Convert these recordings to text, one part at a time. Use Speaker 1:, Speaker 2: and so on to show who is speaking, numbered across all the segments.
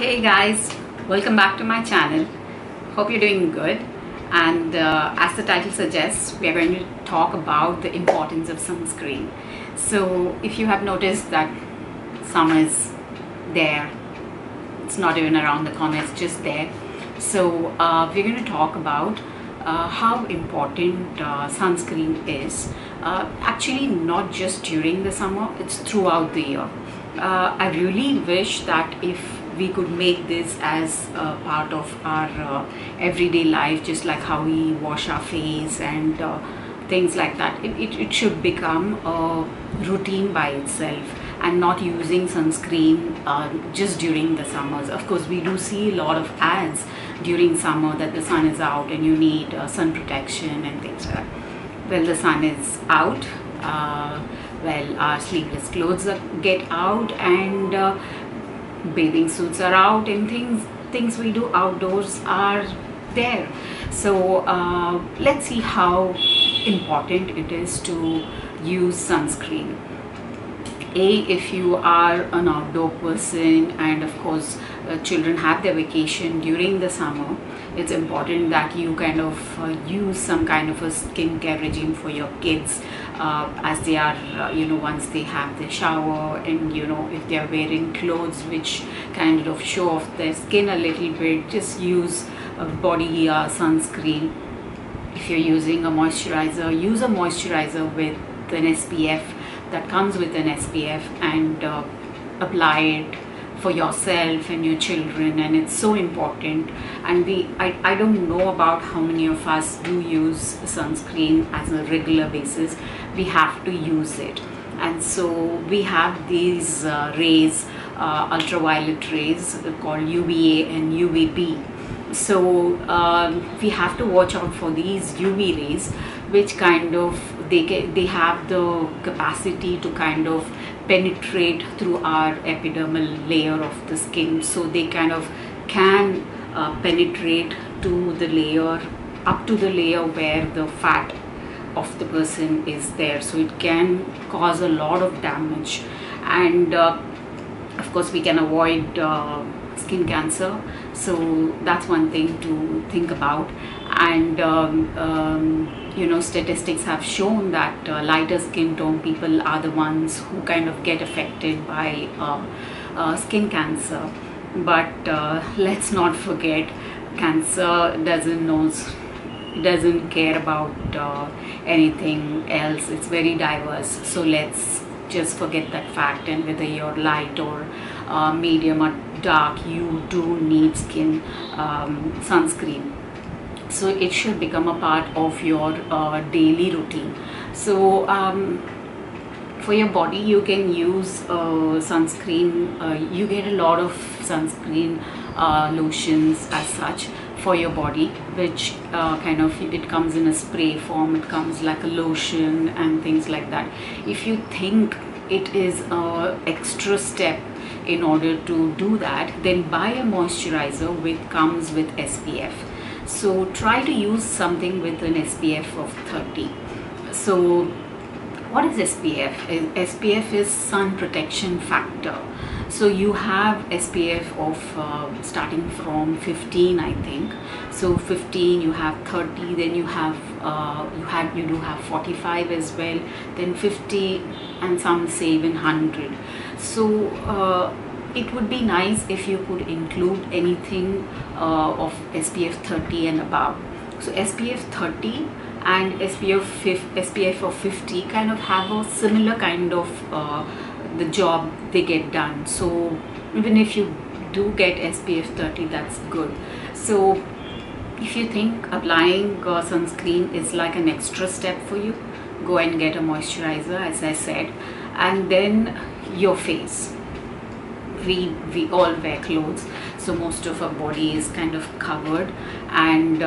Speaker 1: Hey guys, welcome back to my channel. Hope you're doing good. And as the title suggests, we are going to talk about the importance of sunscreen. So if you have noticed that summer is there, it's not even around the corner, it's just there. So we're going to talk about how important sunscreen is. Actually, not just during the summer, it's throughout the year. I really wish that if we could make this as a part of our everyday life, just like how we wash our face and things like that. It should become a routine by itself, and not using sunscreen just during the summers. Of course, we do see a lot of ads during summer that the sun is out and you need sun protection and things like that. Well, the sun is out, well, our sleeveless clothes get out, and bathing suits are out, and things we do outdoors are there. So let's see how important it is to use sunscreen. If you are an outdoor person, and of course children have their vacation during the summer, it's important that you kind of use some kind of a skincare regime for your kids as they are once they have the shower, and if they are wearing clothes which kind of show off their skin a little bit, just use a body sunscreen. If you're using a moisturizer, use a moisturizer with an SPF, that comes with an SPF, and apply it for yourself and your children. And it's so important. And I don't know about how many of us do use sunscreen as a regular basis. We have to use it, and so we have these rays, ultraviolet rays called UVA and UVB. So we have to watch out for these UV rays, which kind of they have the capacity to kind of penetrate through our epidermal layer of the skin. So they kind of can penetrate to the layer, up to the layer where the fat of the person is there. So it can cause a lot of damage, and of course we can avoid skin cancer. So that's one thing to think about. And statistics have shown that lighter skin tone people are the ones who kind of get affected by skin cancer. But let's not forget, cancer doesn't care about anything else. It's very diverse. So let's just forget that fact, and whether you're light or medium or dark, you do need skin sunscreen. So it should become a part of your daily routine. So for your body, you can use sunscreen. You get a lot of sunscreen lotions as such for your body, which kind of, it comes in a spray form, it comes like a lotion and things like that. If you think it is a extra step in order to do that, then buy a moisturizer which comes with SPF. So try to use something with an SPF of 30. So what is SPF? SPF is sun protection factor. So you have SPF of starting from 15, I think. So 15, you have 30, then you have you do have 45 as well, then 50, and some say even 100. So it would be nice if you could include anything of SPF 30 and above. So SPF 30 and SPF of 50 kind of have a similar kind of the job they get done. So even if you do get SPF 30, that's good. So if you think applying sunscreen is like an extra step for you, go and get a moisturizer, as I said. And then your face. We all wear clothes, so most of our body is kind of covered. And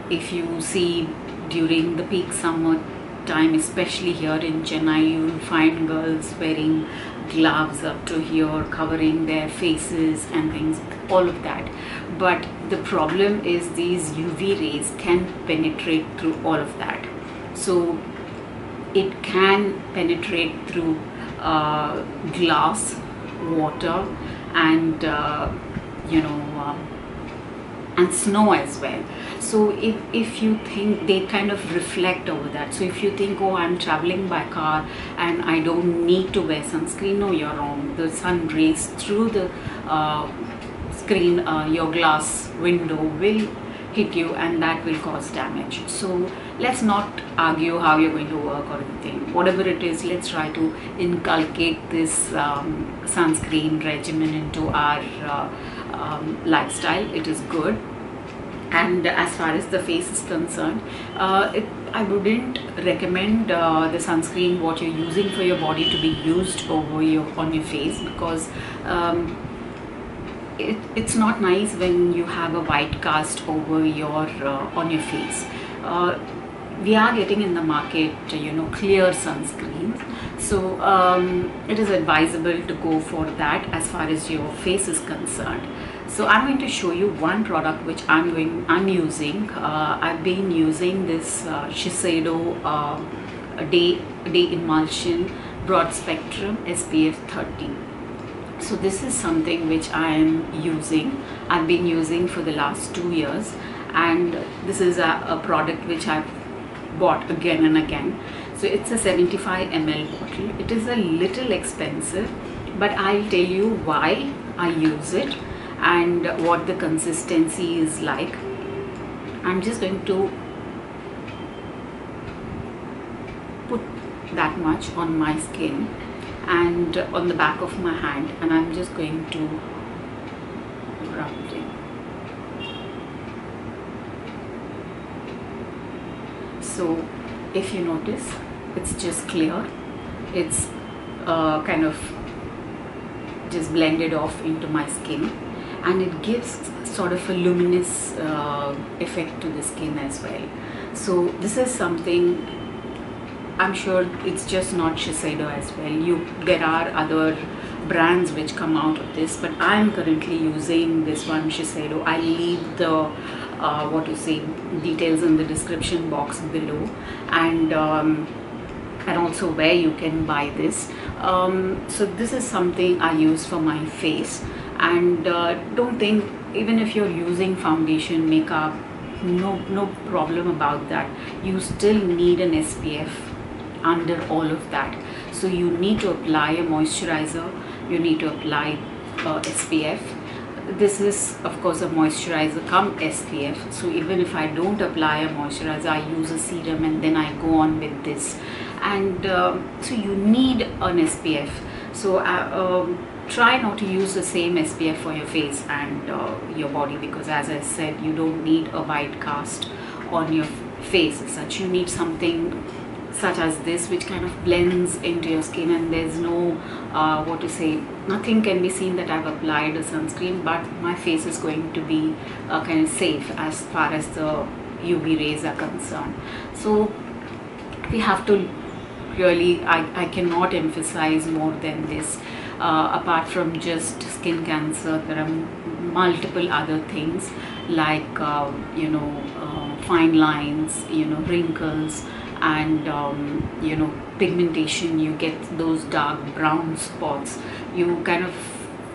Speaker 1: if you see during the peak summer time, especially here in Chennai, you will find girls wearing gloves up to here, covering their faces and things, all of that. But the problem is these UV rays can penetrate through all of that. So it can penetrate through glass, water, and you know, and snow as well. So if you think, they kind of reflect over that. So if you think, oh, I'm traveling by car and I don't need to wear sunscreen, no, you're wrong. The sun rays through the screen, your glass window will hit you, and that will cause damage. So let's not argue how you're going to work or anything. Whatever it is, let's try to inculcate this sunscreen regimen into our lifestyle. It is good. And as far as the face is concerned, I wouldn't recommend the sunscreen what you're using for your body to be used over on your face, because it's not nice when you have a white cast over your on your face. We are getting in the market, you know, clear sunscreens. So it is advisable to go for that as far as your face is concerned. So I'm going to show you one product which I'm using. I've been using this Shiseido day Emulsion broad spectrum SPF 30. So this is something which I am using. I've been using for the last 2 years, and this is a product which I've bought again and again. So it's a 75 ml bottle. It is a little expensive, but I'll tell you why I use it and what the consistency is like. I'm just going to put that much on my skin and on the back of my hand, and I'm just going to rub it in. So if you notice, it's just clear. It's kind of just blended off into my skin, and it gives sort of a luminous effect to the skin as well. So this is something, I'm sure it's just not Shiseido as well. There are other brands which come out of this, but I'm currently using this one, Shiseido. I'll leave the details in the description box below, and also where you can buy this. So this is something I use for my face, and don't think, even if you're using foundation, makeup, no problem about that. You still need an SPF under all of that. So you need to apply a moisturizer, you need to apply SPF. This is of course a moisturizer come SPF. So even if I don't apply a moisturizer, I use a serum and then I go on with this. And so you need an SPF. So try not to use the same SPF for your face and your body, because as I said, you don't need a white cast on your face as such. You need something such as this, which kind of blends into your skin, and there's no nothing can be seen that I've applied a sunscreen, but my face is going to be kind of safe as far as the UV rays are concerned. So we have to really, I cannot emphasize more than this. Apart from just skin cancer, there are multiple other things like fine lines, wrinkles, and pigmentation. You get those dark brown spots. You kind of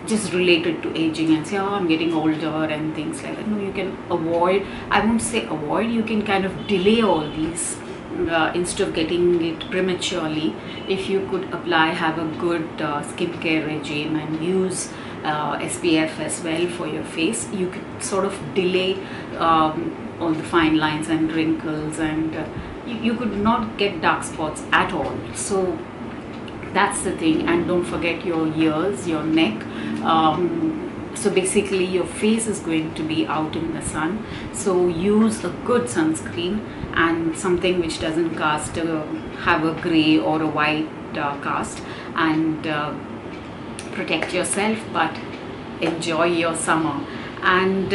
Speaker 1: just relate it to aging and say, oh, I'm getting older and things like that. No, you can avoid, I won't say avoid, you can kind of delay all these instead of getting it prematurely. If you could have a good skincare regime and use SPF as well for your face, you could sort of delay all the fine lines and wrinkles, and you could not get dark spots at all. So that's the thing. And don't forget your ears, your neck. So basically your face is going to be out in the sun, so use a good sunscreen and something which doesn't have a gray or a white cast, and protect yourself, but enjoy your summer. And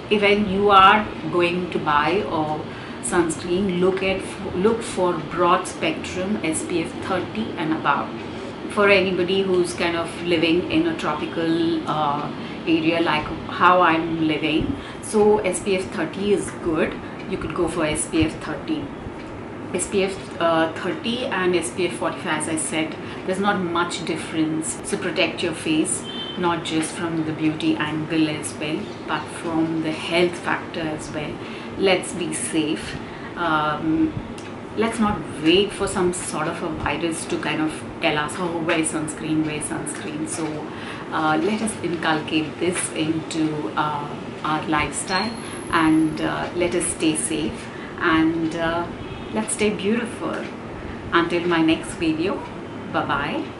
Speaker 1: when you are going to buy a sunscreen, look for broad spectrum SPF 30 and above. For anybody who's kind of living in a tropical area like how I'm living, so SPF 30 is good. You could go for SPF 30. SPF 30 and SPF 45, as I said, there's not much difference. So protect your face not just from the beauty angle as well, but from the health factor as well. Let's be safe. Let's not wait for some sort of a virus to kind of tell us, oh, wear sunscreen, wear sunscreen. So let us inculcate this into our lifestyle, and let us stay safe, and let's stay beautiful. Until my next video, bye bye.